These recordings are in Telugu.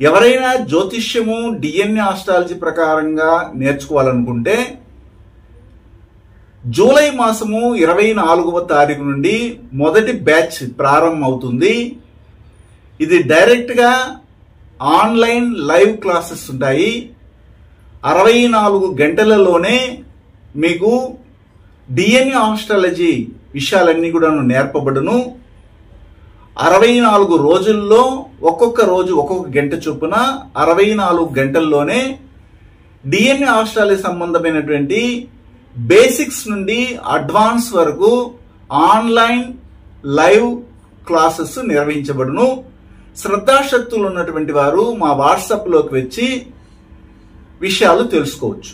ఎవరైనా జ్యోతిష్యము డిఎన్ఏ ఆస్ట్రాలజీ ప్రకారంగా నేర్చుకోవాలనుకుంటే జూలై మాసము 24వ తారీఖు నుండి మొదటి బ్యాచ్ ప్రారంభం అవుతుంది. ఇది డైరెక్ట్గా ఆన్లైన్ లైవ్ క్లాసెస్ ఉంటాయి. 64 గంటలలోనే మీకు డిఎన్ఏ ఆస్ట్రాలజీ విషయాలన్నీ కూడా నేర్పబడును. 64 రోజుల్లో ఒక్కొక్క రోజు ఒక్కొక్క గంట చొప్పున 64 గంటల్లోనే డిఎన్ఏ ఆస్ట్రాలజీ సంబంధమైనటువంటి బేసిక్స్ నుండి అడ్వాన్స్ వరకు ఆన్లైన్ లైవ్ క్లాసెస్ నిర్వహించబడును. శ్రద్ధాశక్తులు ఉన్నటువంటి వారు మా వాట్సాప్లోకి వచ్చి విషయాలు తెలుసుకోవచ్చు.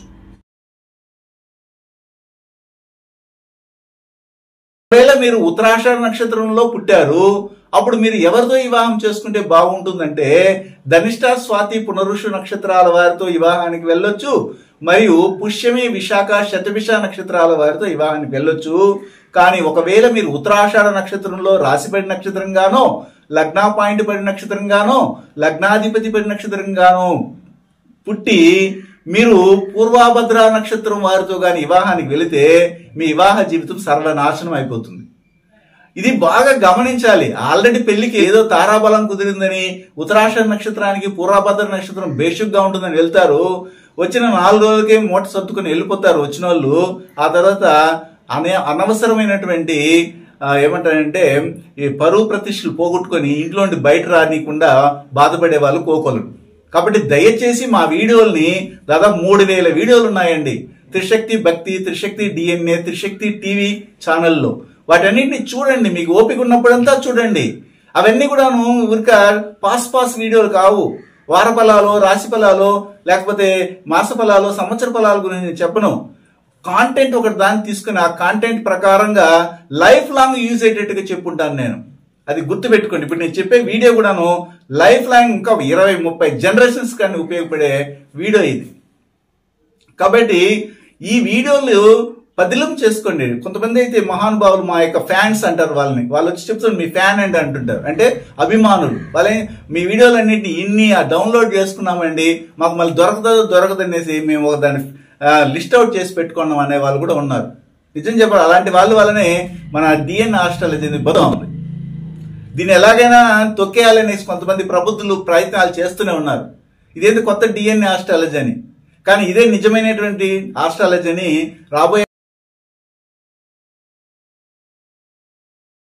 ఒకవేళ మీరు ఉత్తరాషాఢ నక్షత్రంలో పుట్టారు, అప్పుడు మీరు ఎవరితో వివాహం చేసుకుంటే బాగుంటుందంటే ధనిష్ట, స్వాతి, పునరుషు నక్షత్రాల వారితో వివాహానికి వెళ్ళొచ్చు. మరియు పుష్యమి, విశాఖ, శతభిష నక్షత్రాల వారితో వివాహానికి వెళ్ళొచ్చు. కానీ ఒకవేళ మీరు ఉత్తరాషాఢ నక్షత్రంలో రాశిపడి నక్షత్రంగానో, లగ్నా పాయింట్ పడి నక్షత్రంగానో, లగ్నాధిపతి పడి నక్షత్రంగానో పుట్టి మీరు పూర్వభద్ర నక్షత్రం వారితో కానీ వివాహానికి వెళితే మీ వివాహ జీవితం సర్వనాశనం అయిపోతుంది. ఇది బాగా గమనించాలి. ఆల్రెడీ పెళ్లికి ఏదో తారాబలం కుదిరిందని ఉత్తరాషాఢ నక్షత్రానికి పూర్వభద్ర నక్షత్రం బేషుగ్గా ఉంటుందని వెళ్తారు. వచ్చిన 4 రోజులకే మూట సర్దుకుని వెళ్ళిపోతారు వచ్చిన వాళ్ళు. ఆ తర్వాత అనవసరమైనటువంటి ఏమంటారంటే ఈ పరువు ప్రతిష్టలు పోగొట్టుకొని ఇంట్లో నుండి బయట రానికుండా బాధపడే వాళ్ళు కోకొలు. కాబట్టి దయచేసి మా వీడియోల్ని దాదాపు 3000 వీడియోలు ఉన్నాయండి. త్రిశక్తి భక్తి, త్రిశక్తి డిఎన్ఏ, త్రిశక్తి టీవీ ఛానల్లో. వాటన్నిటిని చూడండి, మీకు ఓపిక ఉన్నప్పుడంతా చూడండి. అవన్నీ కూడాను ఊరిక పాస్ వీడియోలు కావు. వార ఫలాలు, రాశి ఫలాలు, లేకపోతే మాస ఫలాలు, సంవత్సర ఫలాల గురించి చెప్పను. కాంటెంట్ ఒకటి దాన్ని తీసుకుని ఆ కాంటెంట్ ప్రకారంగా లైఫ్ లాంగ్ యూజ్ అయ్యేటట్టుగా చెప్పుంటాను నేను. అది గుర్తుపెట్టుకోండి. ఇప్పుడు నేను చెప్పే వీడియో కూడాను లైఫ్ లాంగ్ ఇంకా 20-30 జనరేషన్స్ కానీ ఉపయోగపడే వీడియో ఇది. కాబట్టి ఈ వీడియోలు పదిలం చేసుకోండి. కొంతమంది అయితే మహానుభావులు మా యొక్క ఫ్యాన్స్ అంటారు వాళ్ళని. వాళ్ళు వచ్చి చెప్తారు మీ ఫ్యాన్ అండి అంటుంటారు. అంటే అభిమానులు. వాళ్ళే మీ వీడియోలన్నింటినీ ఇన్ని డౌన్లోడ్ చేసుకున్నామండి, మాకు మళ్ళీ దొరకదనేసి మేము ఒక దాన్ని లిస్ట్ అవుట్ చేసి పెట్టుకున్నాం అనే వాళ్ళు కూడా ఉన్నారు. నిజం చెప్పాలి, అలాంటి వాళ్ళనే మన డిఎన్ఏ ఆస్ట్రాలజీ బలం ఉంది. దీన్ని ఎలాగైనా తొక్కేయాలనేసి కొంతమంది ప్రబుద్ధులు ప్రయత్నాలు చేస్తూనే ఉన్నారు. ఇదేంటి కొత్త డిఎన్ఏ ఆస్ట్రాలజీ అని. కానీ ఇదే నిజమైనటువంటి ఆస్ట్రాలజీ అని రాబోయే